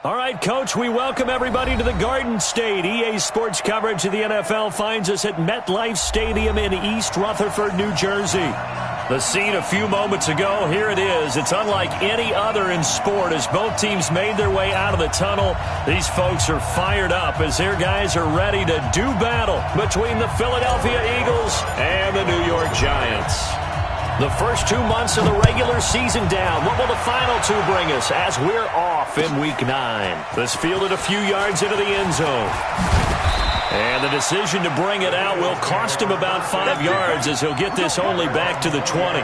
All right, Coach, we welcome everybody to the Garden State. EA Sports coverage of the NFL finds us at MetLife Stadium in East Rutherford, New Jersey. The scene a few moments ago, here it is. It's unlike any other in sport as both teams made their way out of the tunnel. These folks are fired up as their guys are ready to do battle between the Philadelphia Eagles and the New York Giants. The first 2 months of the regular season down. What will the final two bring us as we're off in Week 9? This fielded a few yards into the end zone. And the decision to bring it out will cost him about 5 yards as he'll get this only back to the 20.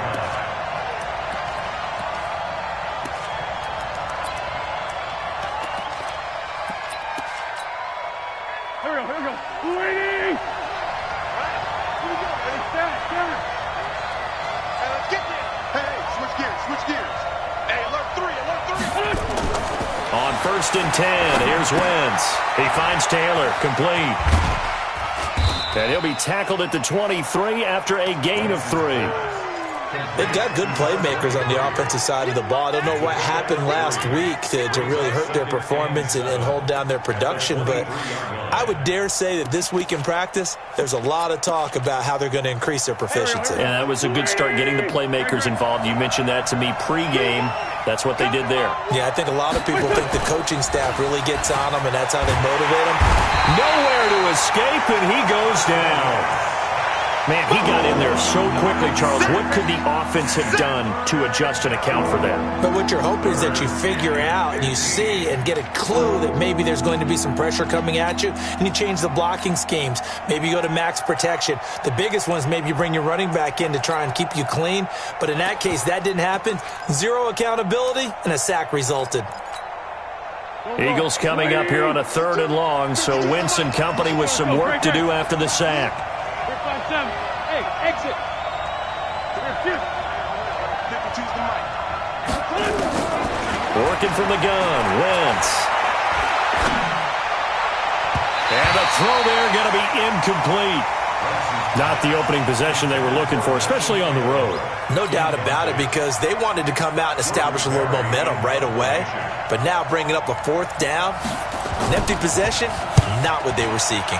On 1st and 10, here's Wentz. He finds Taylor, complete. And he'll be tackled at the 23 after a gain of 3. They've got good playmakers on the offensive side of the ball. I don't know what happened last week to really hurt their performance and hold down their production, but I would dare say that this week in practice, there's a lot of talk about how they're going to increase their proficiency. And that was a good start getting the playmakers involved. You mentioned that to me pregame. That's what they did there. Yeah, I think a lot of people think the coaching staff really gets on them, and that's how they motivate them. Nowhere to escape, and he goes down. Man, he got in there so quickly, Charles. What could the offense have done to adjust and account for that? But what you're hoping is that you figure out and you see and get a clue that maybe there's going to be some pressure coming at you, and you change the blocking schemes. Maybe you go to max protection. The biggest one is maybe you bring your running back in to try and keep you clean. But in that case, that didn't happen. Zero accountability, and a sack resulted. Eagles coming up here on a 3rd and long, so Wentz and company with some work to do after the sack. Hey, exit. Working from the gun, Wentz. And the throw there going to be incomplete. Not the opening possession they were looking for, especially on the road. No doubt about it, because they wanted to come out and establish a little momentum right away. But now bringing up a 4th down, an empty possession, not what they were seeking.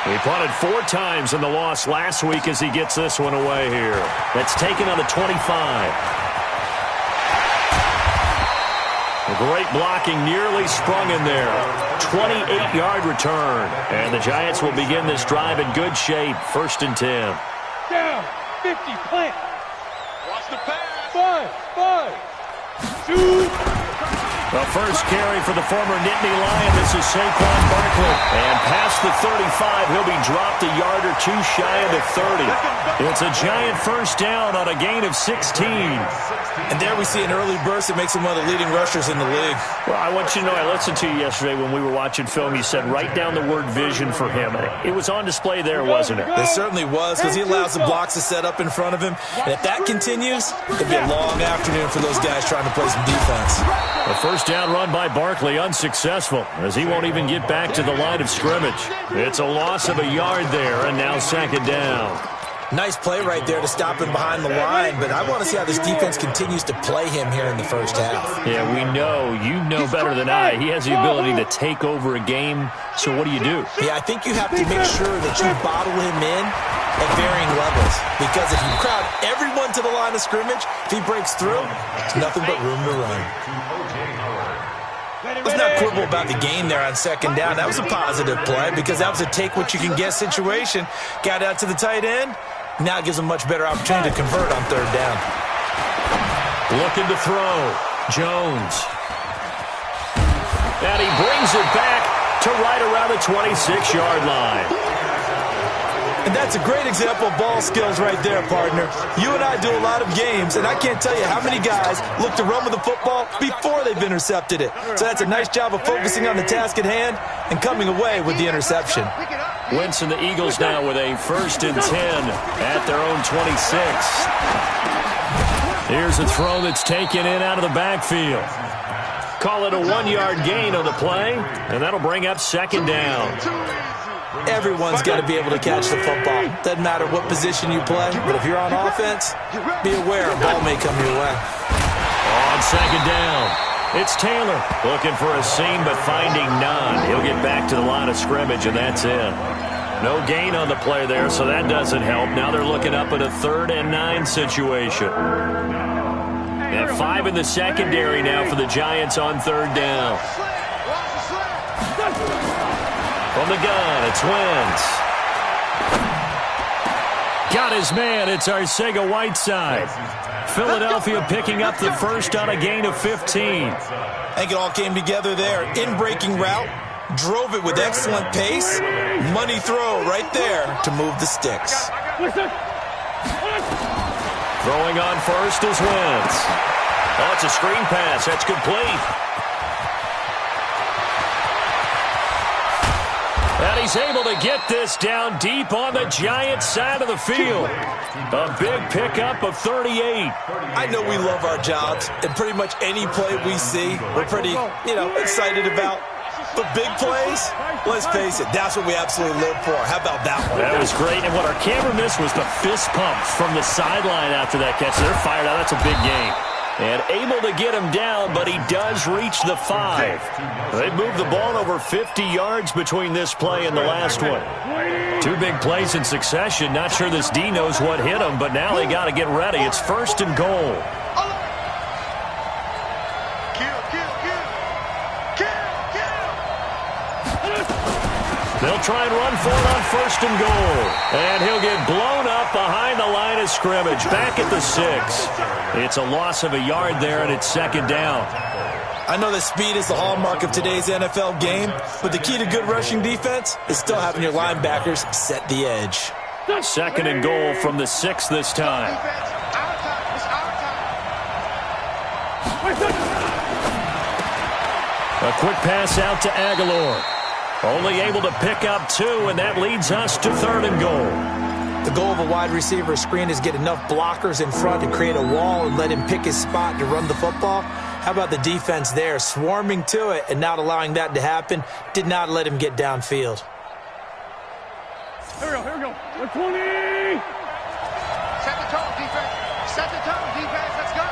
He punted 4 times in the loss last week as he gets this one away here. That's taken on the 25. A great blocking, nearly sprung in there. 28-yard return. And the Giants will begin this drive in good shape. 1st and 10. Down, 50, plant. Watch the pass. 5, 2. The first carry for the former Nittany Lion. This is Saquon Barkley. And past the 35, he'll be dropped a yard or 2 shy of the 30. It's a Giant first down on a gain of 16. And there we see an early burst that makes him one of the leading rushers in the league. Well, I want you to know, I listened to you yesterday when we were watching film. You said write down the word vision for him. It was on display there, wasn't it? It certainly was, because he allows the blocks to set up in front of him. And if that continues, it'll be a long afternoon for those guys trying to play some defense. The first down run by Barkley unsuccessful, as he won't even get back to the line of scrimmage. It's a loss of a yard there, and now 2nd down. Nice play right there to stop him behind the line, but I want to see how this defense continues to play him here in the first half. Yeah, we know. You know better than I. He has the ability to take over a game, so what do you do? Yeah, I think you have to make sure that you bottle him in at varying levels, because if you crowd everyone to the line of scrimmage, if he breaks through, it's nothing but room to run. Let's not quibble about the gain there on 2nd down. That was a positive play, because that was a take-what-you-can-get situation. Got out to the tight end. Now it gives him a much better opportunity to convert on 3rd down. Looking to throw. Jones. And he brings it back to right around the 26-yard line. And that's a great example of ball skills right there, partner. You and I do a lot of games, and I can't tell you how many guys look to run with the football before they've intercepted it. So that's a nice job of focusing on the task at hand and coming away with the interception. Wentz and the Eagles now with a 1st and 10 at their own 26. Here's a throw that's taken in out of the backfield. Call it a 1-yard gain on the play, and that'll bring up 2nd down. Everyone's got to be able to catch the football. Doesn't matter what position you play, but if you're on offense, be aware a ball may come your way. On 2nd down. It's Taylor looking for a seam but finding none. He'll get back to the line of scrimmage, and that's it. No gain on the play there, so that doesn't help. Now they're looking up at a 3rd and 9 situation. And 5 in the secondary now for the Giants on 3rd down. From the gun, it's Wentz. Got his man. It's Arcega-Whiteside. Philadelphia picking up the first on a gain of 15. I think it all came together there. In-breaking route. Drove it with excellent pace. Money throw right there to move the sticks. Throwing on first is Wentz. Oh, it's a screen pass. That's complete. And he's able to get this down deep on the Giants side of the field. A big pickup of 38. I know we love our jobs, and pretty much any play we see, we're pretty, excited about. But big plays, let's face it, that's what we absolutely live for. How about that one? That was great. And what our camera missed was the fist pumps from the sideline after that catch. They're fired out. That's a big game. And able to get him down, but he does reach the 5. They've moved the ball over 50 yards between this play and the last one. 2 big plays in succession. Not sure this D knows what hit him, but now they got to get ready. It's 1st and goal. They'll try and run for it on 1st and goal. And he'll get blown up behind the line of scrimmage. Back at the 6. It's a loss of a yard there, and it's 2nd down. I know that speed is the hallmark of today's NFL game, but the key to good rushing defense is still having your linebackers set the edge. 2nd and goal from the 6 this time. A quick pass out to Aguilar. Only able to pick up 2, and that leads us to 3rd and goal. The goal of a wide receiver screen is get enough blockers in front to create a wall and let him pick his spot to run the football. How about the defense there, swarming to it and not allowing that to happen? Did not let him get downfield. Here we go. 120. Set the tone, defense. Set the tone, defense. Let's go.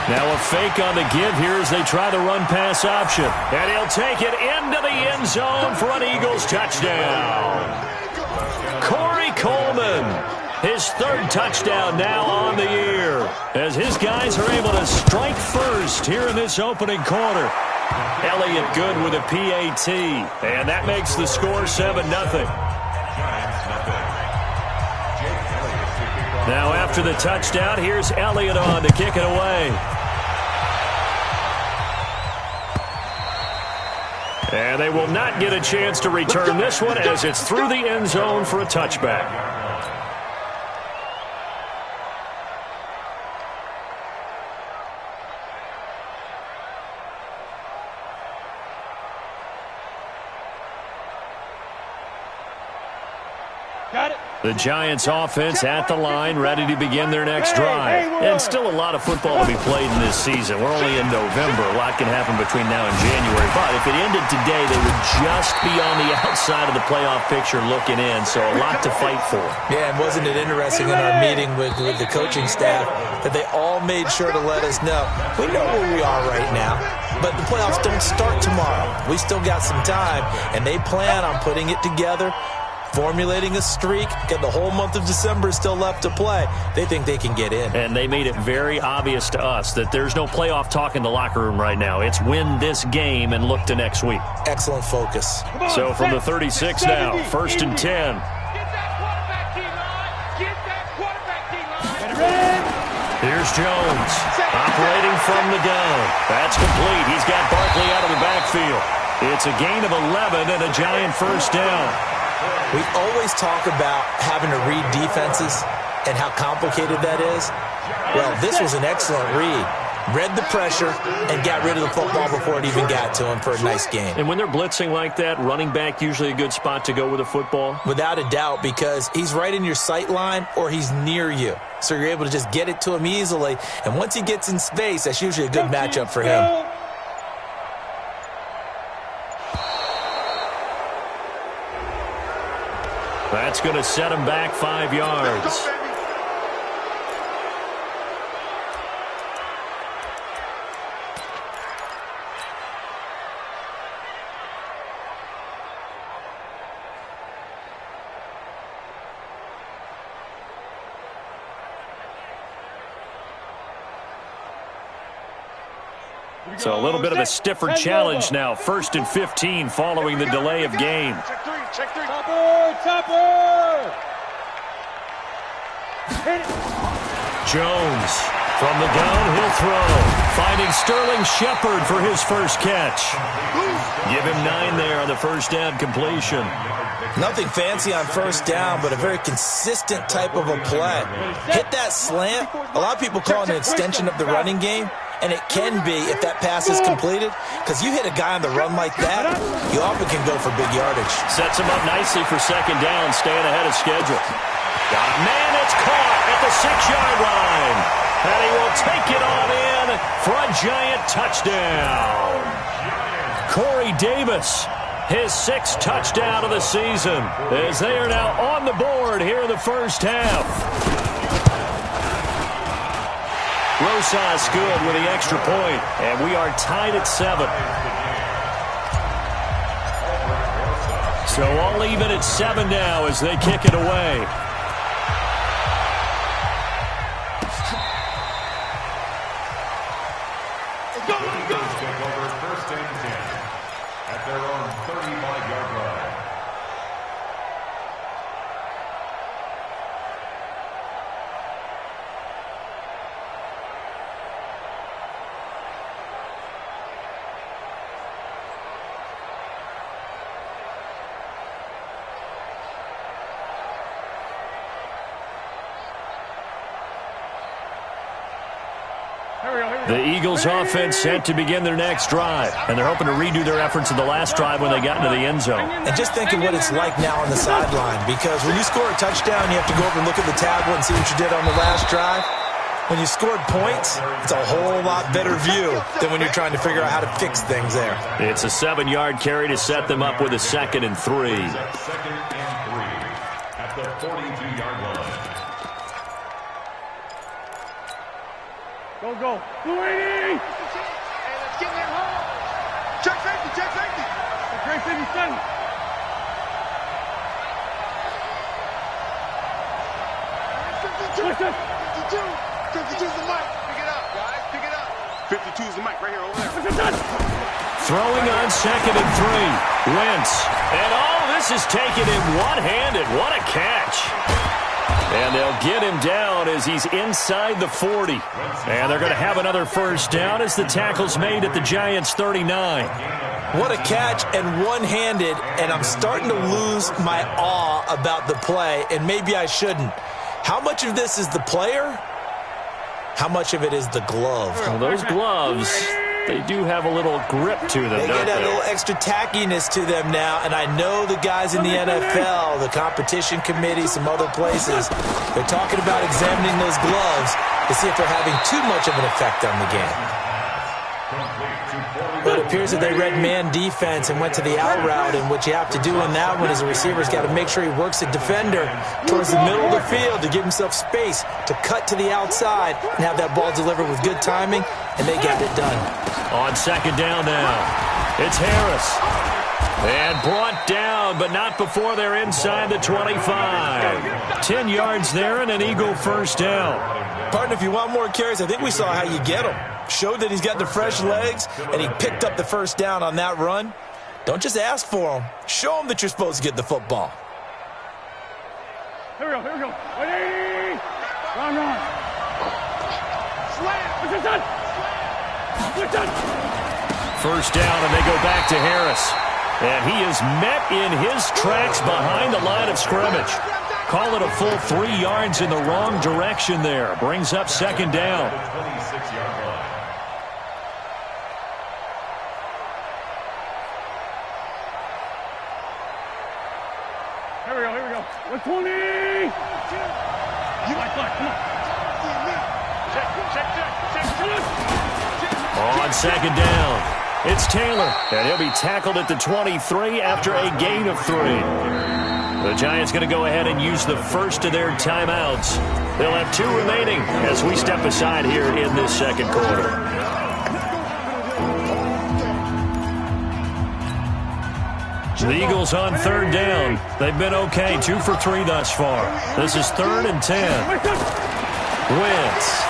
Now a fake on the give here as they try the run-pass option. And he'll take it into the end zone for an Eagles touchdown. Corey Coleman, his 3rd touchdown now on the year, as his guys are able to strike first here in this opening quarter. Elliott good with a PAT, and that makes the score 7-0. Now after the touchdown, here's Elliott on to kick it away. And they will not get a chance to return this one as it's through the end zone for a touchback. Got it. The Giants offense at the line, ready to begin their next drive. And still a lot of football to be played in this season. We're only in November. A lot can happen between now and January. But if it ended today, they would just be on the outside of the playoff picture looking in. So a lot to fight for. Yeah, and wasn't it interesting in our meeting with the coaching staff that they all made sure to let us know, we know where we are right now, but the playoffs don't start tomorrow. We still got some time, and they plan on putting it together, formulating a streak, and the whole month of December is still left to play. They think they can get in. And they made it very obvious to us that there's no playoff talk in the locker room right now. It's win this game and look to next week. Excellent focus. So from the 36 now, 1st and 10. Get that quarterback team line. Get that quarterback team line. Here's Jones, operating from the gun. That's complete. He's got Barkley out of the backfield. It's a gain of 11 and a Giant 1st down. We always talk about having to read defenses and how complicated that is. Well, this was an excellent read. Read the pressure and got rid of the football before it even got to him for a nice game. And when they're blitzing like that, running back usually a good spot to go with a football? Without a doubt, because he's right in your sight line or he's near you. So you're able to just get it to him easily. And once he gets in space, that's usually a good matchup for him. That's going to set him back 5 yards. So a little bit of a stiffer challenge now. 1st and 15 following the delay of game. Check three, check three. Topper! Jones from the gun, he'll throw. Finding Sterling Shepard for his first catch. Give him 9 there on the first down completion. Nothing fancy on first down, but a very consistent type of a play. Hit that slant. A lot of people call it an extension of the running game, and it can be if that pass is completed, because you hit a guy on the run like that, you often can go for big yardage. Sets him up nicely for second down, staying ahead of schedule. Got a man that's caught at the 6-yard line. And he will take it on in for a giant touchdown. Corey Davis, his 6th touchdown of the season, as they are now on the board here in the first half. Rosas good with the extra point, and we are tied at 7. So all even at 7 now as they kick it away. The Eagles offense set to begin their next drive, and they're hoping to redo their efforts in the last drive when they got into the end zone. And just think of what it's like now on the sideline, because when you score a touchdown, you have to go over and look at the tablet and see what you did on the last drive. When you scored points, it's a whole lot better view than when you're trying to figure out how to fix things there. It's a 7-yard carry to set them up with a 2nd and 3. 2nd and 3 at the 42-yard line. Go. 280! Hey, let's get in there home. Check safety, check safety. Great 57. What's up? 52's the mic. Pick it up, guys. Pick it up. 52's the mic right here, over there. What's it done? Throwing on 2nd and 3. Wentz. And all this is taken in one-handed. What a catch. And they'll get him down as he's inside the 40. And they're going to have another first down as the tackle's made at the Giants' 39. What a catch and one-handed, and I'm starting to lose my awe about the play, and maybe I shouldn't. How much of this is the player? How much of it is the glove? Well, those gloves, they do have a little grip to them, They don't get a they? little extra tackiness to them now, and I know the guys in the NFL, the competition committee, some other places, they're talking about examining those gloves to see if they're having too much of an effect on the game. But it appears that they read man defense and went to the out route, and what you have to do in that one is a receiver's got to make sure he works a defender towards the middle of the field to give himself space to cut to the outside and have that ball delivered with good timing, and they got it done. On 2nd down now, it's Harris. And brought down, but not before they're inside the 25. 10 yards there and an Eagle first down. Partner, if you want more carries, I think we saw how you get him. Showed that he's got the fresh legs, and he picked up the first down on that run. Don't just ask for him. Show him that you're supposed to get the football. Here we go. 180! Run. Slam. What's it done? First down, and they go back to Harris. And he is met in his tracks behind the line of scrimmage. Call it a full 3 yards in the wrong direction there. Brings up 2nd down. Here we go. 120! Come on. On 2nd down, it's Taylor. And he'll be tackled at the 23 after a gain of 3. The Giants going to go ahead and use the first of their timeouts. They'll have 2 remaining as we step aside here in this second quarter. The Eagles on 3rd down. They've been okay, 2 for 3 thus far. This is 3rd and 10. Wentz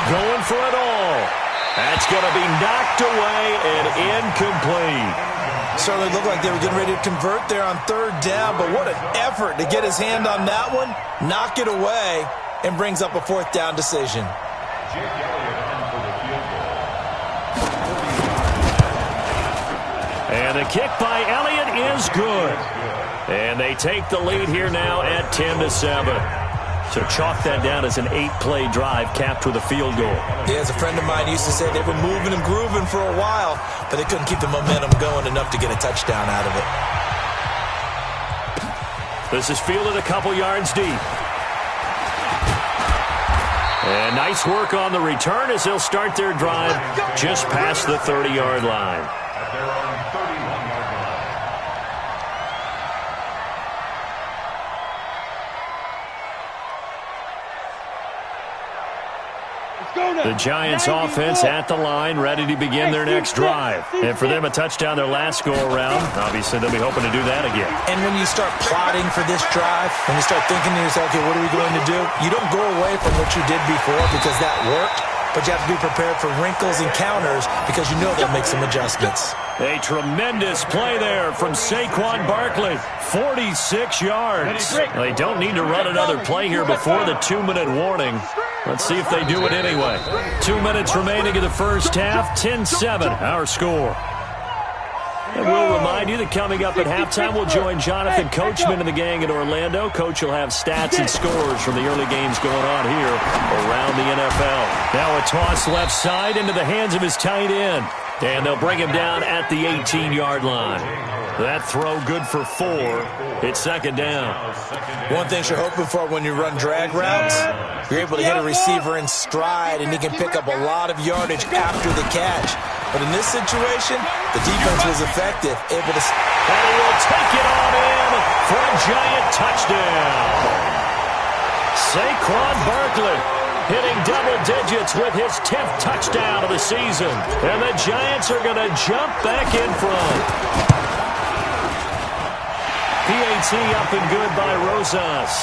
going for it all. That's going to be knocked away and incomplete. Certainly looked like they were getting ready to convert there on third down, but what an effort to get his hand on that one, knock it away, and brings up a fourth down decision. And the kick by Elliott is good. And they take the lead here now at 10-7. So chalk that down as an 8-play drive capped with a field goal. Yeah, as a friend of mine used to say, they were moving and grooving for a while, but they couldn't keep the momentum going enough to get a touchdown out of it. This is fielded a couple yards deep. And nice work on the return as they'll start their drive just past the 30-yard line. At their own 31-yard line. The Giants offense at the line, ready to begin their next drive. And for them, a touchdown their last go-around. Obviously, they'll be hoping to do that again. And when you start plotting for this drive, when you start thinking to yourself, okay, what are we going to do? You don't go away from what you did before because that worked, but you have to be prepared for wrinkles and counters because you know they'll make some adjustments. A tremendous play there from Saquon Barkley. 46 yards. They don't need to run another play here before the 2-minute warning. Let's see if they do it anyway. 2 minutes remaining in the first half. 10-7, our score. And we'll remind you that coming up at halftime, we'll join Jonathan Coachman and the gang in Orlando. Coach will have stats and scores from the early games going on here around the NFL. Now a toss left side into the hands of his tight end. And they'll bring him down at the 18-yard line. That throw good for 4. It's second down. One thing you're hoping for when you run drag routes, you're able to hit a receiver in stride, and he can pick up a lot of yardage after the catch. But in this situation, the defense was effective, able to... And he will take it on in for a giant touchdown. Saquon Barkley hitting double digits with his 10th touchdown of the season. And the Giants are going to jump back in front. PAT up and good by Rosas.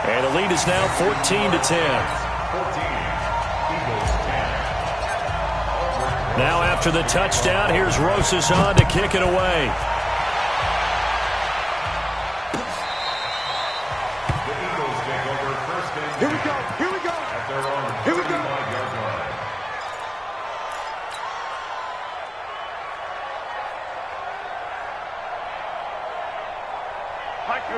And the lead is now 14-10. Now after the touchdown, here's Rosas on to kick it away. Here we go. Here we go. Here we go.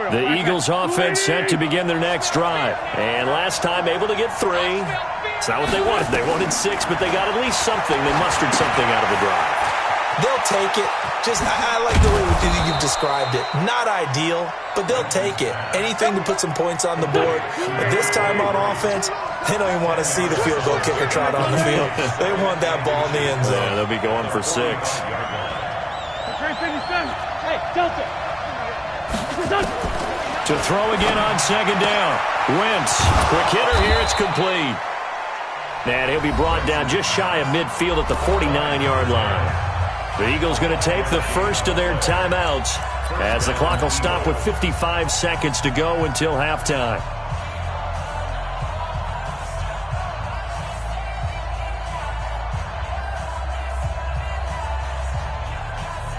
The Eagles offense set to begin their next drive. And last time able to get 3. It's not what they wanted. They wanted 6, but they got at least something. They mustered something out of the drive. They'll take it. I like the way you've described it. Not ideal, but they'll take it. Anything to put some points on the board. But this time on offense, they don't even want to see the field goal kicker trot on the field. They want that ball in the end zone. Yeah, they'll be going for 6. Hey, Delta. To throw again on second down. Wentz, quick hitter here, it's complete. And he'll be brought down just shy of midfield at the 49-yard line. The Eagles going to take the first of their timeouts as the clock will stop with 55 seconds to go until halftime.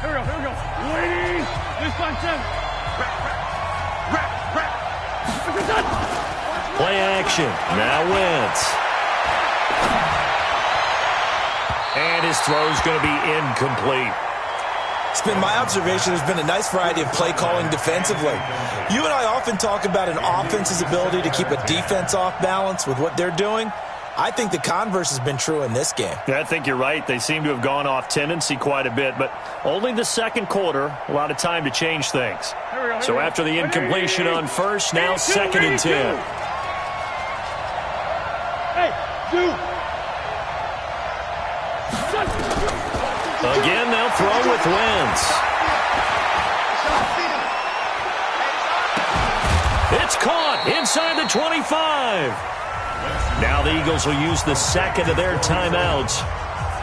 Here we go. Ladies, this time 10. Play action. Now Wentz. And his throw's going to be incomplete. It's been my observation there's been a nice variety of play calling defensively. You and I often talk about an offense's ability to keep a defense off balance with what they're doing. I think the converse has been true in this game. Yeah, I think you're right. They seem to have gone off tendency quite a bit, but only the second quarter, a lot of time to change things. So after the incompletion on first, now 2nd and 10. Hey, dude. Again, they'll throw with Wentz. It's caught inside the 25. Now the Eagles will use the second of their timeouts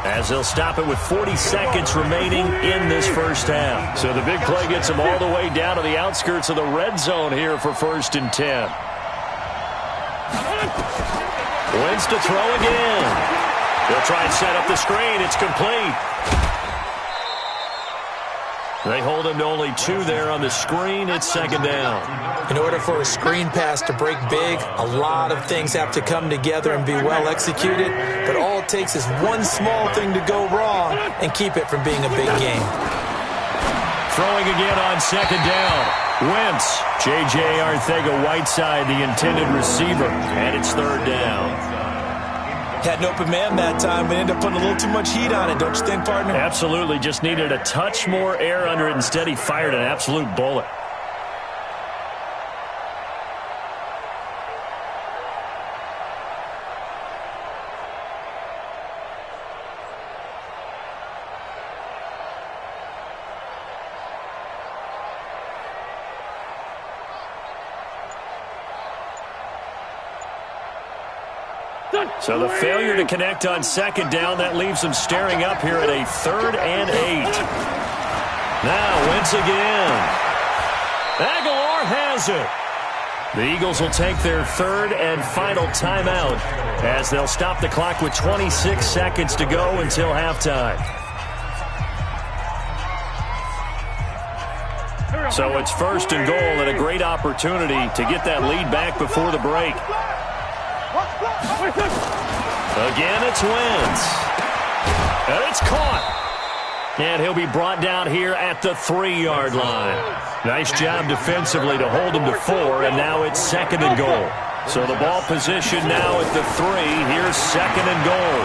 as they'll stop it with 40 seconds remaining in this first half. So the big play gets them all the way down to the outskirts of the red zone here for 1st and 10. Wentz to throw again. They'll try and set up the screen. It's complete. They hold him to only 2 there on the screen. It's second down. In order for a screen pass to break big, a lot of things have to come together and be well executed. But all it takes is one small thing to go wrong and keep it from being a big game. Throwing again on second down. Wentz. J.J. Arcega-Whiteside, the intended receiver. And it's third down. Had an open man that time, but ended up putting a little too much heat on it, don't you think, partner? Absolutely. Just needed a touch more air under it. Instead, he fired an absolute bullet. So the failure to connect on second down, that leaves them staring up here at a 3rd and 8. Now Wentz again. Aguilar has it. The Eagles will take their 3rd and final timeout as they'll stop the clock with 26 seconds to go until halftime. So it's 1st and goal and a great opportunity to get that lead back before the break. Again, it's Wentz. And it's caught. And he'll be brought down here at the 3-yard line. Nice job defensively to hold him to 4, and now it's 2nd and goal. So the ball position now at the 3. Here's 2nd and goal.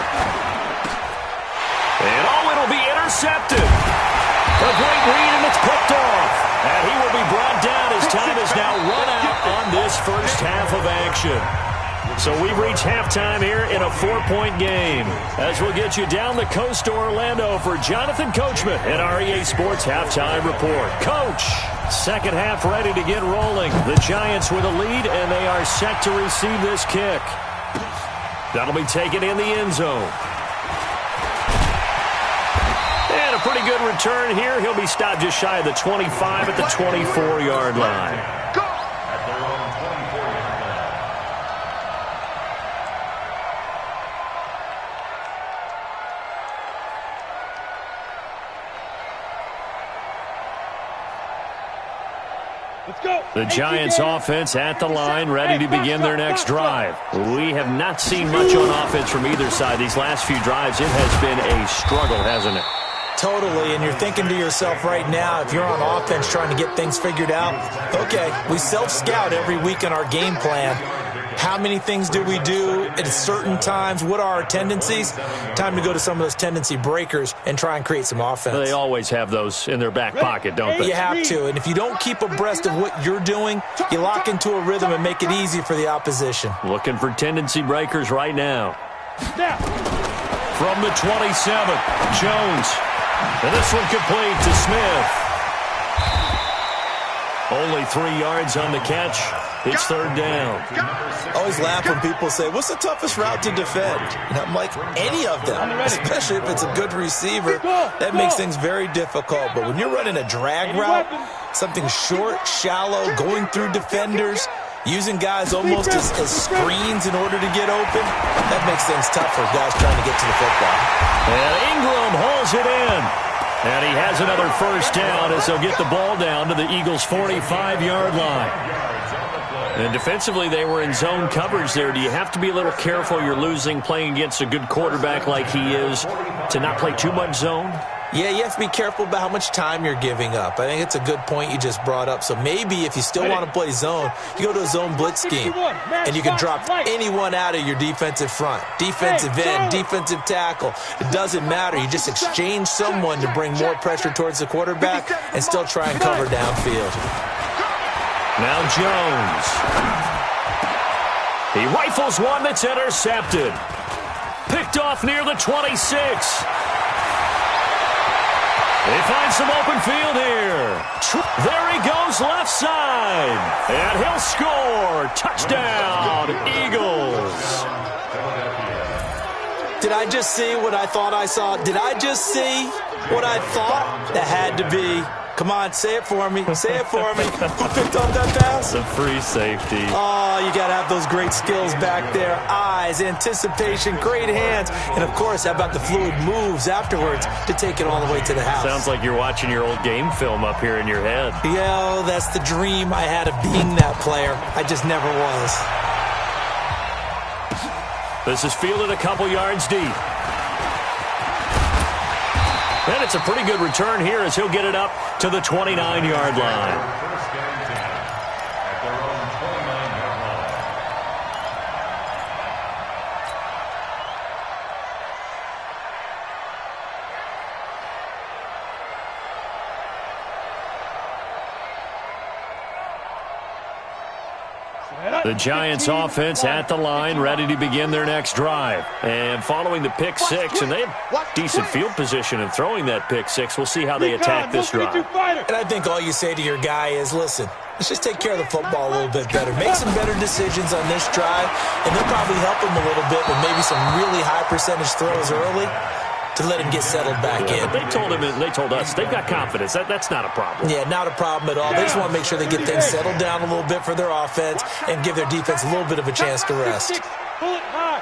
And it'll be intercepted. A great read, and it's picked off. And he will be brought down as time is now run out on this first half of action. So we've reached halftime here in a 4-point game. As we'll get you down the coast to Orlando for Jonathan Coachman and our EA Sports Halftime Report. Coach, second half ready to get rolling. The Giants with a lead, and they are set to receive this kick. That'll be taken in the end zone. And a pretty good return here. He'll be stopped just shy of the 25 at the 24-yard line. The Giants offense at the line, ready to begin their next drive. We have not seen much on offense from either side. These last few drives, it has been a struggle, hasn't it? Totally, and you're thinking to yourself right now, if you're on offense trying to get things figured out, okay, we self-scout every week in our game plan. How many things do we do at certain times? What are our tendencies? Time to go to some of those tendency breakers and try and create some offense. They always have those in their back pocket, don't they? You have to, and if you don't keep abreast of what you're doing, you lock into a rhythm and make it easy for the opposition. Looking for tendency breakers right now. From the 27, Jones. And this one complete to Smith. Only 3 yards on the catch. It's third down. I always laugh when people say, what's the toughest route to defend? And I'm like, any of them, especially if it's a good receiver. That makes things very difficult. But when you're running a drag route, something short, shallow, going through defenders, using guys almost as screens in order to get open, that makes things tough for guys trying to get to the football. And Ingram holds it in. And he has another first down as they'll get the ball down to the Eagles' 45-yard line. And defensively, they were in zone coverage there. Do you have to be a little careful you're losing playing against a good quarterback like he is to not play too much zone? Yeah, you have to be careful about how much time you're giving up. I think it's a good point you just brought up. So maybe if you still want to play zone, you go to a zone blitz scheme, and you can drop anyone out of your defensive front, defensive end, defensive tackle. It doesn't matter. You just exchange someone to bring more pressure towards the quarterback and still try and cover downfield. Now Jones. He rifles one that's intercepted. Picked off near the 26. They find some open field here. There he goes left side. And he'll score. Touchdown, Eagles. Did I just see what I thought I saw? Did I just see what I thought? That had to be Come on, say it for me. Say it for me. Who picked up that pass? The free safety. Oh, you got to have those great skills back there. Eyes, anticipation, great hands. And, of course, how about the fluid moves afterwards to take it all the way to the house? Sounds like you're watching your old game film up here in your head. Yeah, that's the dream I had of being that player. I just never was. This is fielded a couple yards deep. And it's a pretty good return here as he'll get it up to the 29-yard line. First down 10 at their own 29-yard line. The Giants offense at the line, ready to begin their next drive. And following the pick six, and they have decent field position in throwing that pick six. We'll see how they attack this drive. And I think all you say to your guy is, listen, let's just take care of the football a little bit better. Make some better decisions on this drive, and they'll probably help him a little bit with maybe some really high percentage throws early to let him get settled back in. They told him, and they told us, they've got confidence. That's not a problem. Yeah, not a problem at all. They just want to make sure they get things settled down a little bit for their offense and give their defense a little bit of a chance to rest. Pull it high.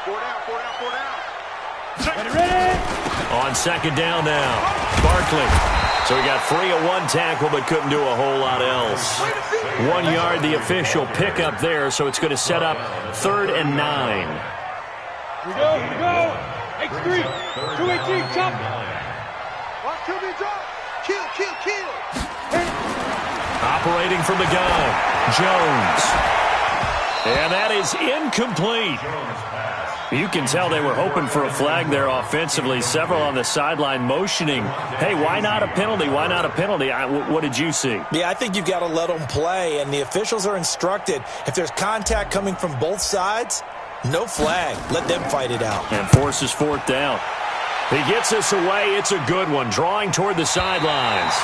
4 down, 4 down, 4 down. Ready? On second down now, Barkley. So he got free of one tackle but couldn't do a whole lot else. 1 yard, the official pickup there, so it's going to set up 3rd and 9. Here we go, here we go. X3, 218, chop. Watch QB drop. Kill, kill, kill. Operating from the gun, Jones. And that is incomplete. You can tell they were hoping for a flag there offensively. Several on the sideline motioning, hey, why not a penalty? Why not a penalty? What did you see? Yeah, I think you've got to let them play, and the officials are instructed. If there's contact coming from both sides, no flag. Let them fight it out. And forces 4th down. He gets this away. It's a good one, drawing toward the sidelines.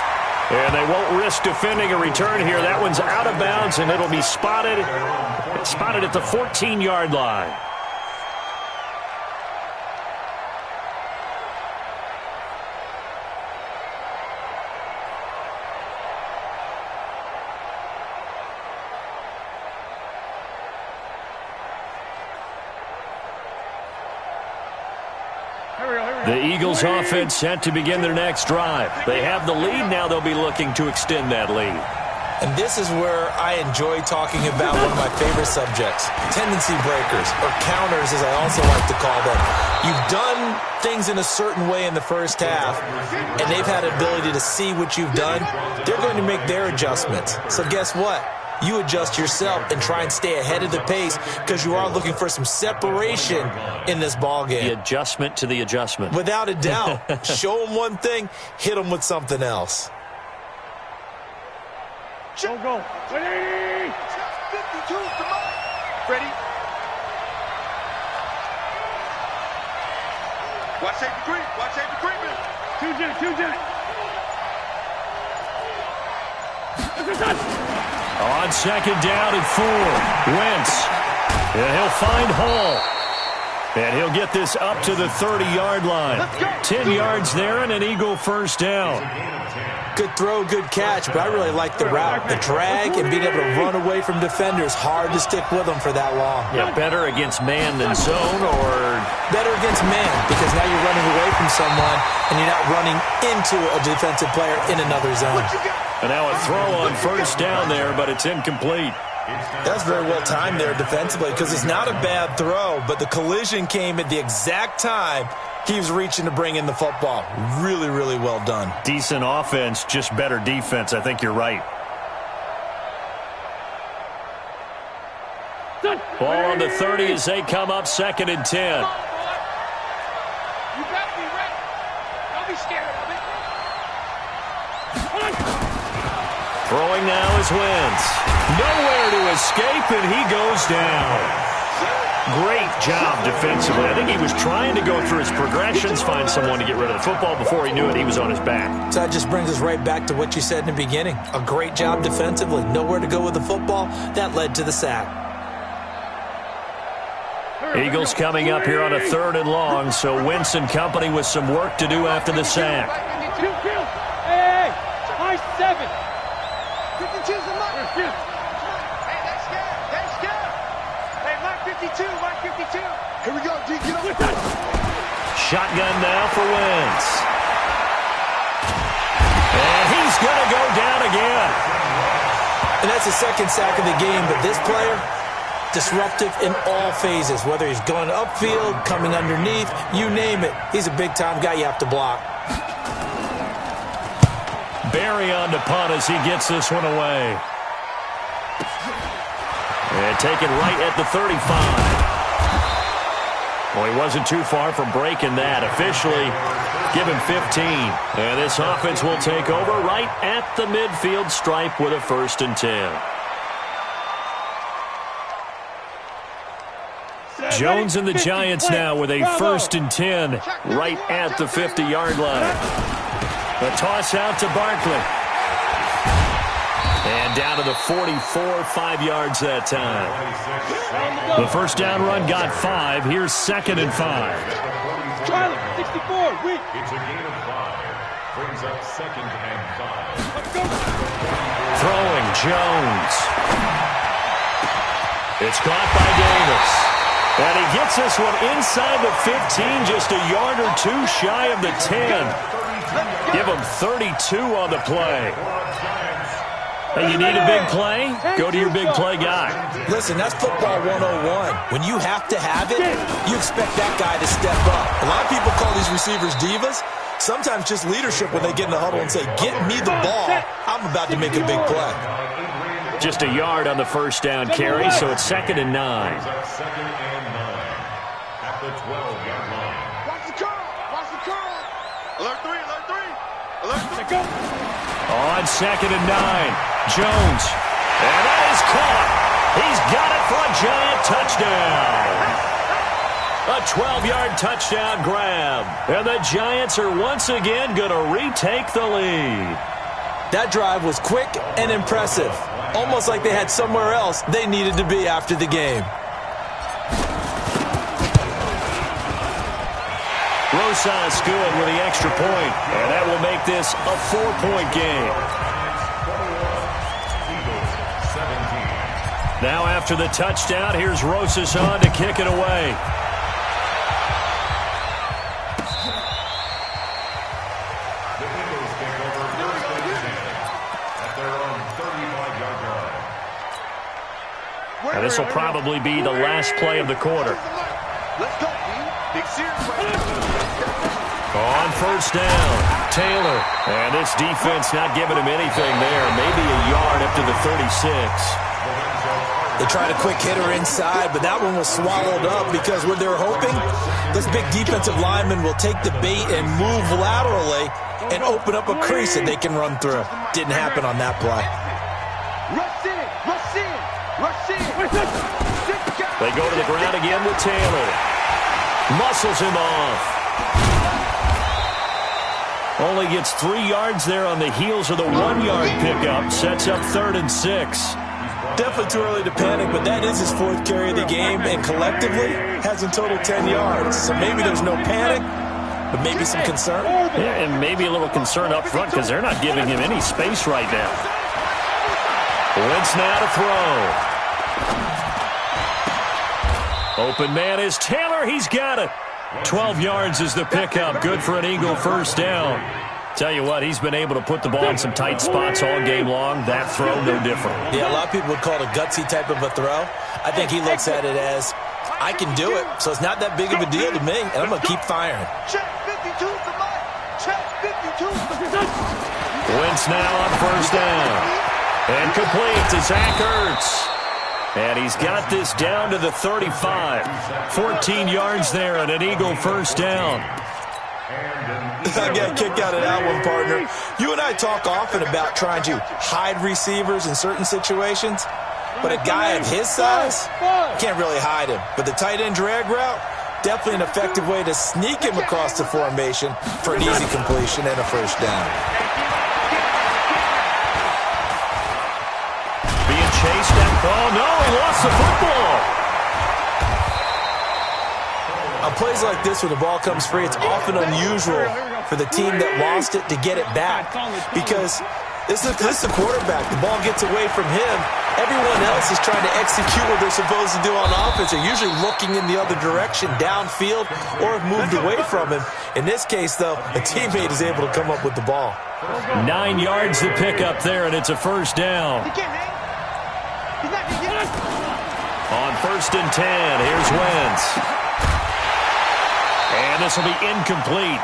And they won't risk defending a return here. That one's out of bounds, and it'll be spotted at the 14-yard line. The Eagles offense set to begin their next drive. They have the lead. Now they'll be looking to extend that lead. And this is where I enjoy talking about one of my favorite subjects, tendency breakers, or counters as I also like to call them. You've done things in a certain way in the first half, and they've had ability to see what you've done. They're going to make their adjustments. So guess what? You adjust yourself and try and stay ahead of the pace because you are looking for some separation in this ball game. The adjustment to the adjustment. Without a doubt. Show them one thing, hit them with something else. Go, go. Ready? 52, come on. Ready? Watch safety creep. Watch safety creeping. Two-jet. On second down and 4, Wentz. And he'll find Hall. And he'll get this up to the 30-yard line. 10 yards there and an Eagle first down. Good throw, good catch, but I really like the route. The drag and being able to run away from defenders. Hard to stick with them for that long. Yeah, better against man than zone, or better against man because now you're running away from someone and you're not running into a defensive player in another zone. And now a throw on first down there, but it's incomplete. That's very well timed there defensively because it's not a bad throw, but the collision came at the exact time he was reaching to bring in the football. Really, really well done. Decent offense, just better defense. I think you're right. Ball on the 30 as they come up 2nd and 10. You better be ready. Don't be scared of it. Throwing now is Wentz. Nowhere to escape, and he goes down. Great job defensively. I think he was trying to go through his progressions, find someone to get rid of the football. Before he knew it, he was on his back. So that just brings us right back to what you said in the beginning. A great job defensively. Nowhere to go with the football. That led to the sack. Eagles coming up here on a 3rd and long, so Wentz and company with some work to do after the sack. Hey! Hey, they scared. They scared. Hey, Mike 52. Mike 52. Here we go, D. Get up. Shotgun now for Wentz. And he's going to go down again. And that's the second sack of the game, but this player, disruptive in all phases, whether he's going upfield, coming underneath, you name it. He's a big-time guy you have to block. Barry on the punt as he gets this one away. And taken right at the 35. Well, he wasn't too far from breaking that. Officially, give him 15. And this offense will take over right at the midfield stripe with a 1st and 10. Jones and the Giants now with a 1st and 10 right at the 50-yard line. A toss out to Barkley. And down to the 44, 5 yards that time. The first down run got 5. Here's 2nd and 5. Charlie, 64, weak. It's a gain of 5. Brings up 2nd and 5. Let's go. Throwing Jones. It's caught by Davis. And he gets this one inside the 15, just a yard or 2 shy of the 10. Give him 32 on the play. Hey, you need a big play? Go to your big play guy. Listen, that's football 101. When you have to have it, you expect that guy to step up. A lot of people call these receivers divas. Sometimes just leadership when they get in the huddle and say, get me the ball. I'm about to make a big play. Just a yard on the first down carry, so it's 2nd and 9. 2nd and 9 at the 12-yard line. Watch the curl. Watch the curl. Alert 3. Alert 3. Alert 3. Go. On 2nd and 9, Jones. And that is caught. He's got it for a Giant touchdown. A 12-yard touchdown grab. And the Giants are once again going to retake the lead. That drive was quick and impressive. Almost like they had somewhere else they needed to be after the game. Rosas good with the extra point, and that will make this a 4-point game. Now after the touchdown, here's Rosas on to kick it away. The Eagles take over 1st and 10 at their own 35-yard line. And this will probably be the last play of the quarter. Let's go, D. Big series right On first down, Taylor. And this defense not giving him anything there. Maybe a yard up to the 36. They tried a quick hitter inside, but that one was swallowed up because what they're hoping, this big defensive lineman will take the bait and move laterally and open up a crease that they can run through. Didn't happen on that play. Rush in. Rush in. Rush in. They go to the ground again with Taylor. Muscles him off. Only gets 3 yards there on the heels of the 1-yard pickup. Sets up 3rd and 6. Definitely too early to panic, but that is his 4th carry of the game, and collectively has in total 10 yards. So maybe there's no panic, but maybe some concern. Yeah, and maybe a little concern up front because they're not giving him any space right now. Wentz now to throw. Open man is Taylor. He's got it. 12 yards is the pickup. Good for an Eagle first down. Tell you what, he's been able to put the ball in some tight spots all game long. That throw, no different. Yeah, a lot of people would call it a gutsy type of a throw. I think he looks at it as, I can do it, so it's not that big of a deal to me, and I'm going to keep firing. Check 52's the mic. Check 52's the mic. Wentz now on first down. And complete to Zach Ertz. And he's got this down to the 35. 14 yards there and an Eagle first down. I got a kick out of that one, partner. You and I talk often about trying to hide receivers in certain situations, but a guy of his size, can't really hide him. But the tight end drag route, definitely an effective way to sneak him across the formation for an easy completion and a first down. Being chased at ball. No, he lost the football. On plays like this where the ball comes free, it's often unusual for the team that lost it to get it back because This is a quarterback. The ball gets away from him. Everyone else is trying to execute what they're supposed to do on offense. They're usually looking in the other direction, downfield, or have moved away from him. In this case, though, a teammate is able to come up with the ball. 9 yards to pick up there, and it's a first down. On 1st and 10, here's Wentz. And this will be incomplete.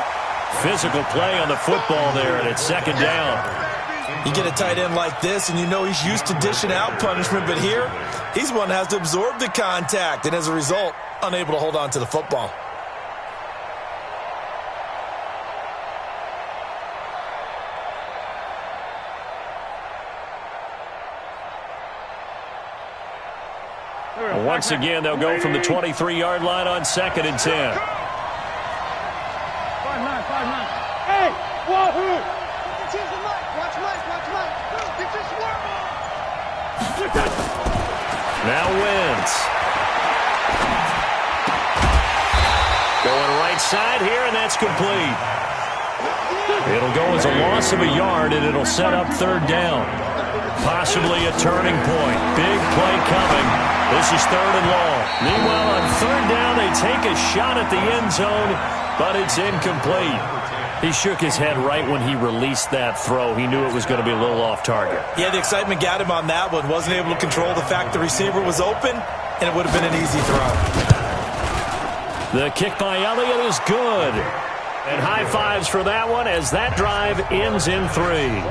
Physical play on the football there, and it's 2nd down. You get a tight end like this, and you know he's used to dishing out punishment, but here, he's one that has to absorb the contact, and as a result, unable to hold on to the football. Once again, they'll go from the 23-yard line on 2nd and 10. 5-9. Hey, wahoo! Now Wentz. Going right side here, and that's complete. It'll go as a loss of a yard, and it'll set up 3rd down. Possibly a turning point. Big play coming. This is 3rd and long. Meanwhile, on 3rd down, they take a shot at the end zone, but it's incomplete. He shook his head right when he released that throw. He knew it was going to be a little off target. Yeah, the excitement got him on that one. Wasn't able to control the fact the receiver was open, and it would have been an easy throw. The kick by Elliott is good. And high fives for that one as that drive ends in 3.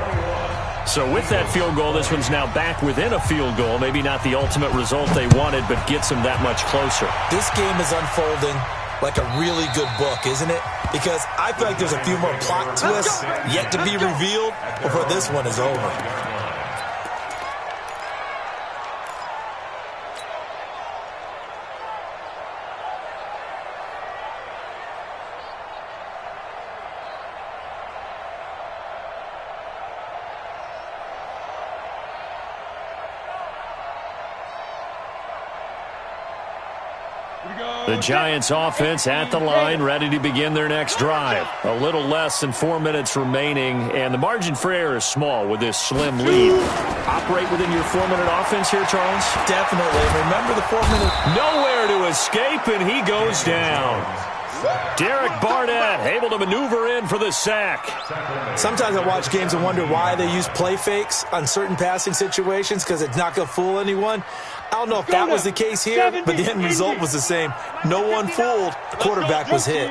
So with that field goal, this one's now back within a field goal. Maybe not the ultimate result they wanted, but gets them that much closer. This game is unfolding like a really good book, isn't it? Because I feel like there's a few more plot twists yet to be revealed before this one is over. The Giants offense at the line, ready to begin their next drive. A little less than 4 minutes remaining, and the margin for error is small with this slim lead. Operate within your 4-minute offense here, Charles? Definitely. Remember the 4-minute. Nowhere to escape, and he goes down. Derek Barnett able to maneuver in for the sack. Sometimes I watch games and wonder why they use play fakes on certain passing situations, because it's not going to fool anyone. I don't know if that was the case here, but the end result was the same. No one fooled. The quarterback was hit.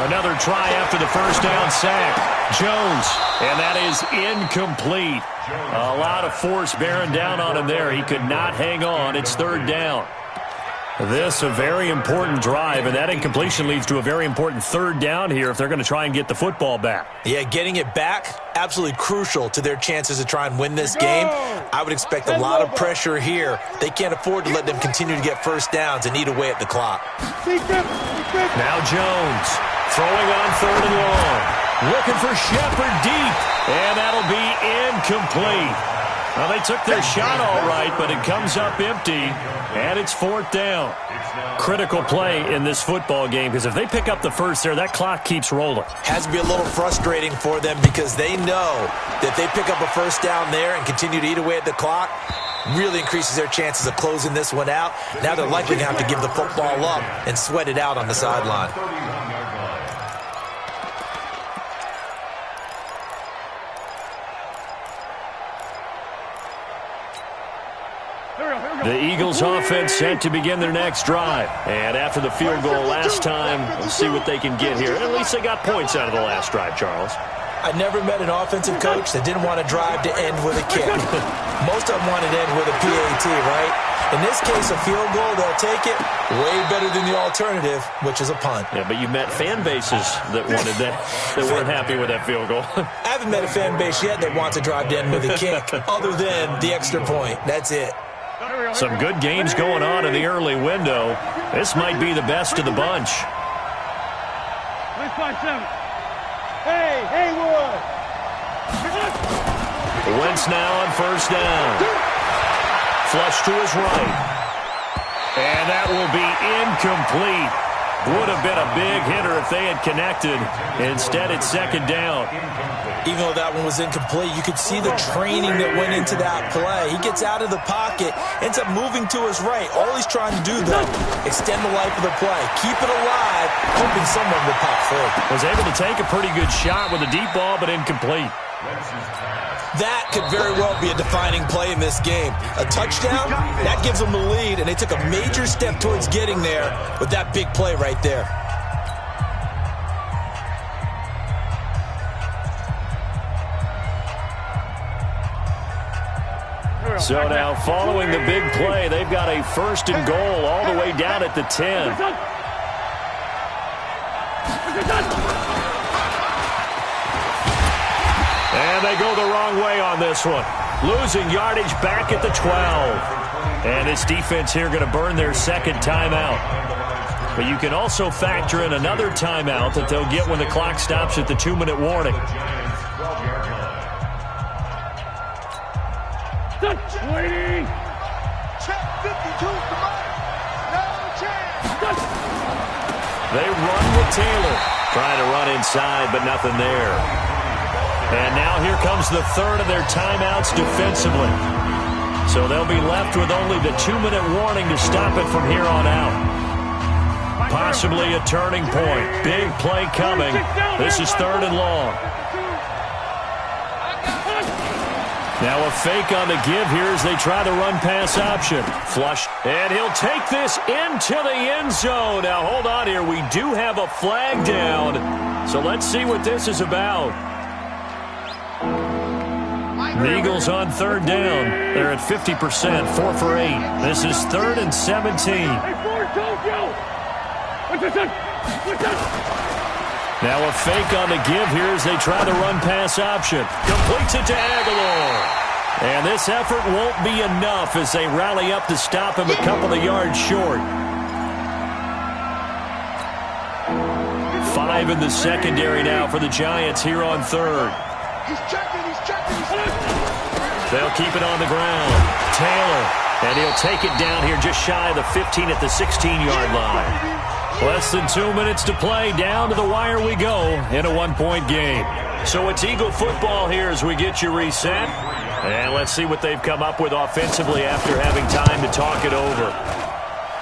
Another try after the first down sack. Jones, and that is incomplete. A lot of force bearing down on him there. He could not hang on. It's 3rd down. This a very important drive, and that incompletion leads to a very important 3rd down here if they're going to try and get the football back. Yeah, getting it back, absolutely crucial to their chances to try and win this game. I would expect a lot of pressure here. They can't afford to let them continue to get first downs and eat away at the clock. Now Jones throwing on 3rd and long. Looking for Shepard deep, and that'll be incomplete. Well, they took their shot all right, but it comes up empty, and it's 4th down. Critical play in this football game, because if they pick up the first there, that clock keeps rolling. Has to be a little frustrating for them because they know that they pick up a first down there and continue to eat away at the clock, really increases their chances of closing this one out. Now they're likely going to have to give the football up and sweat it out on the sideline. The Eagles offense set to begin their next drive. And after the field goal last time, we'll see what they can get here. At least they got points out of the last drive, Charles. I never met an offensive coach that didn't want to drive to end with a kick. Most of them wanted to end with a PAT, right? In this case, a field goal, they'll take it. Way better than the alternative, which is a punt. Yeah, but you met fan bases that wanted that, that weren't happy with that field goal. I haven't met a fan base yet that wants to drive to end with a kick, other than the extra point. That's it. Some good games going on in the early window. This might be the best of the bunch. 357. Hey, Haywood. Wentz now on first down. Flush to his right. And that will be incomplete. Would have been a big hitter if they had connected. Instead, it's second down. Even though that one was incomplete, you could see the training that went into that play. He gets out of the pocket, ends up moving to his right. All he's trying to do, though, extend the life of the play. Keep it alive, hoping someone will pop through. Was able to take a pretty good shot with a deep ball, but incomplete. That could very well be a defining play in this game. A touchdown, that gives them the lead, and they took a major step towards getting there with that big play right there. So now, following the big play, they've got a first and goal all the way down at the 10. And they go the wrong way on this one. Losing yardage back at the 12. And this defense here going to burn their second timeout. But you can also factor in another timeout that they'll get when the clock stops at the 2-minute warning. Waiting. Check 52's the mark. No chance. They run with Taylor. Trying to run inside, but nothing there. And now here comes the third of their timeouts defensively. So they'll be left with only the 2-minute warning to stop it from here on out. Possibly a turning point. Big play coming. This is third and long. Now a fake on the give here as they try the run-pass option. Flush. And he'll take this into the end zone. Now hold on here. We do have a flag down. So let's see what this is about. The Eagles on third down. They're at 50%, 4 for 8. This is 3rd and 17. Now a fake on the give here as they try the run-pass option. Completes it to Aguilar. And this effort won't be enough as they rally up to stop him a couple of yards short. 5 in the secondary now for the Giants here on third. He's checking. They'll keep it on the ground. Taylor. And he'll take it down here just shy of the 15 at the 16-yard line. Less than 2 minutes to play. Down to the wire we go in a one-point game. So it's Eagle football here as we get you reset. And let's see what they've come up with offensively after having time to talk it over.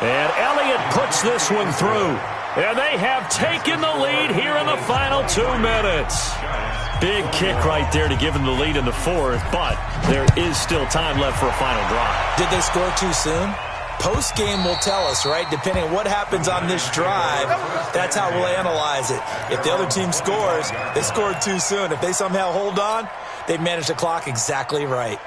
And Elliott puts this one through. And they have taken the lead here in the final 2 minutes. Big kick right there to give them the lead in the fourth, but there is still time left for a final drive. Did they score too soon? Post-game will tell us, right? Depending on what happens on this drive, that's how we'll analyze it. If the other team scores, they scored too soon. If they somehow hold on, they managed the clock exactly right.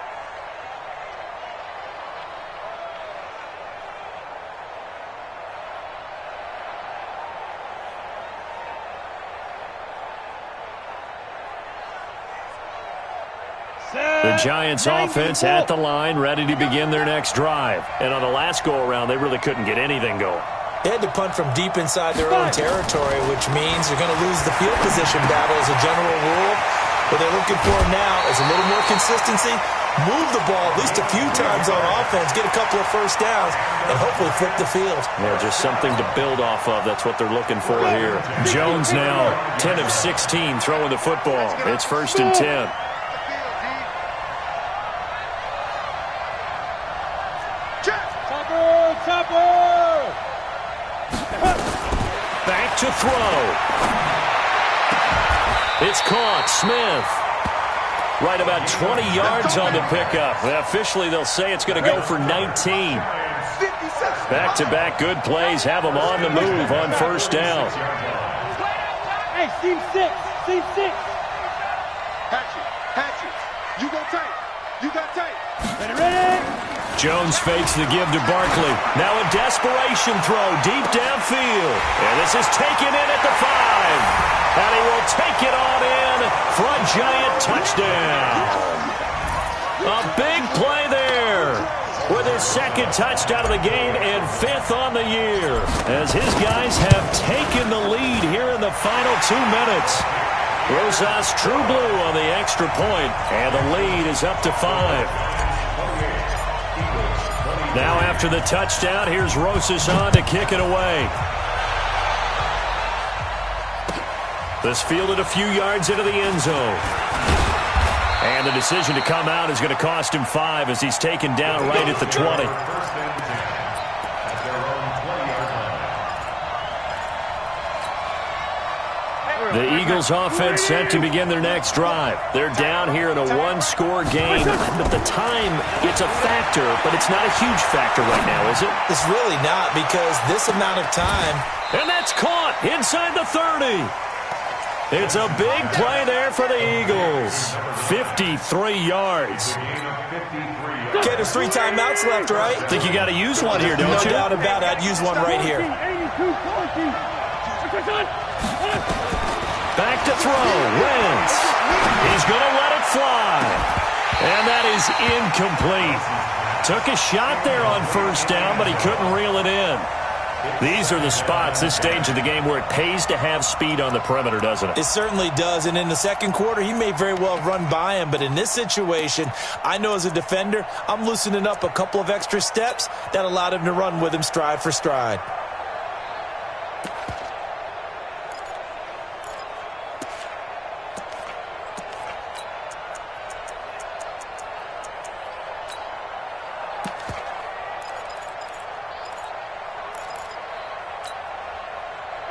The Giants offense at the line, ready to begin their next drive. And on the last go-around, they really couldn't get anything going. They had to punt from deep inside their own territory, which means they're going to lose the field position battle as a general rule. What they're looking for now is a little more consistency, move the ball at least a few times on offense, get a couple of first downs, and hopefully flip the field. Yeah, just something to build off of. That's what they're looking for here. Jones now 10 of 16 throwing the football. It's 1st and 10. Back to throw. It's caught. Smith. Right about 20 yards on the pickup. Officially, they'll say it's going to go for 19. Back-to-back good plays have them on the move on first down. Hey, seam 6. Hatchet. You go tight. You got tight. Ready? Jones fakes the give to Barkley. Now a desperation throw deep downfield. And this is taken in at the 5. And he will take it on in for a Giant touchdown. A big play there with his second touchdown of the game and 5th on the year. As his guys have taken the lead here in the final 2 minutes. Rosas True Blue on the extra point, and the lead is up to 5. Now after the touchdown, here's Rosas on to kick it away. This fielded a few yards into the end zone. And the decision to come out is going to cost him 5 as he's taken down right at the 20. The Eagles offense set to begin their next drive. They're down here in a one-score game. At the time, it's a factor, but it's not a huge factor right now, is it? It's really not, because this amount of time. And that's caught inside the 30. It's a big play there for the Eagles. 53 yards. Okay, there's 3 timeouts left, right? Think you got to use one here, don't you? No doubt about it. I'd use one right here. Back to throw. Wentz. He's going to let it fly. And that is incomplete. Took a shot there on first down, but he couldn't reel it in. These are the spots, this stage of the game, where it pays to have speed on the perimeter, doesn't it? It certainly does. And in the second quarter, he may very well run by him. But in this situation, I know as a defender, I'm loosening up a couple of extra steps that allowed him to run with him stride for stride.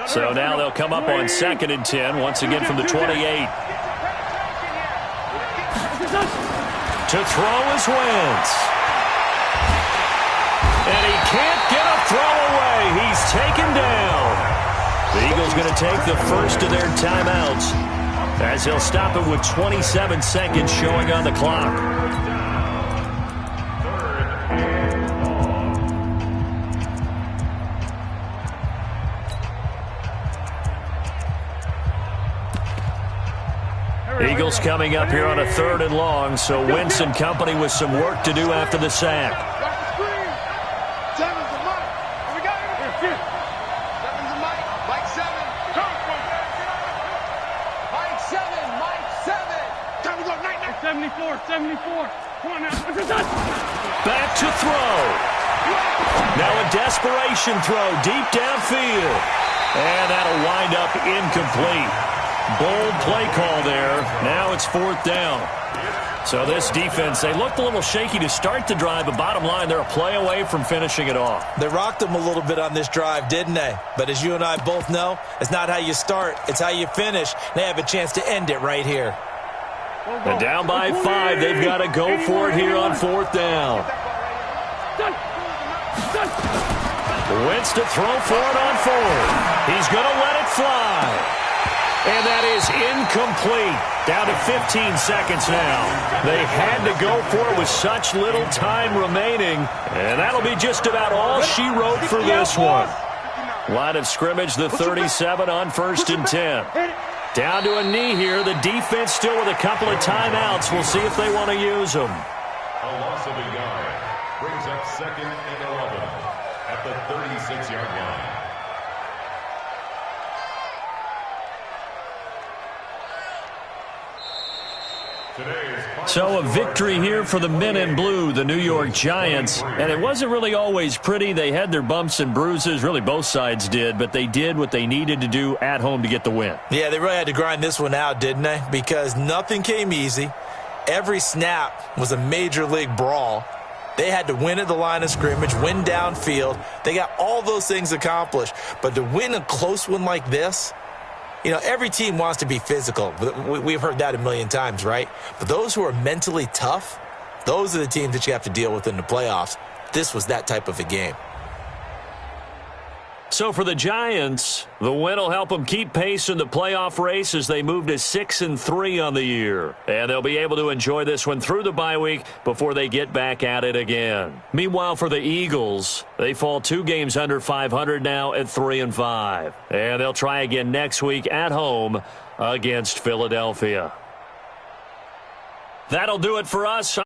So now they'll come up on 2nd and 10, once again from the 28. To throw is Wentz. And he can't get a throw away. He's taken down. The Eagles going to take the first of their timeouts as he'll stop it with 27 seconds showing on the clock. Eagles coming up here on a 3rd and long, so Wentz and company with some work to do after the sack. Seven's the Mike. We got it. Seven's the Mike. Mike 7. Mike 7. Mike 7. Time to go. Night. 74. Come on now. Back to throw. Now a desperation throw deep downfield. And that'll wind up incomplete. Bold play call there. Now it's 4th down. So this defense, they looked a little shaky to start the drive, but bottom line, they're a play away from finishing it off. They rocked them a little bit on this drive, didn't they? But as you and I both know, it's not how you start, it's how you finish. They have a chance to end it right here. And down by 5, they've got to go for it here on 4th down. Wentz to throw for it on 4th. He's going to let it fly. And that is incomplete. Down to 15 seconds now. They had to go for it with such little time remaining. And that'll be just about all she wrote for this one. Line of scrimmage, the 37 on 1st and 10. Down to a knee here. The defense still with a couple of timeouts. We'll see if they want to use them. A loss of a yard brings up 2nd and 11 at the 36-yard line. So a victory here for the men in blue, the New York Giants. And it wasn't really always pretty. They had their bumps and bruises. Really, both sides did. But they did what they needed to do at home to get the win. Yeah, they really had to grind this one out, didn't they? Because nothing came easy. Every snap was a major league brawl. They had to win at the line of scrimmage, win downfield. They got all those things accomplished. But to win a close one like this, you know, every team wants to be physical. We've heard that a million times, right? But those who are mentally tough, those are the teams that you have to deal with in the playoffs. This was that type of a game. So for the Giants, the win will help them keep pace in the playoff race as they move to 6-3 on the year. And they'll be able to enjoy this one through the bye week before they get back at it again. Meanwhile, for the Eagles, they fall 2 games under 500 now at 3-5. And they'll try again next week at home against Philadelphia. That'll do it for us.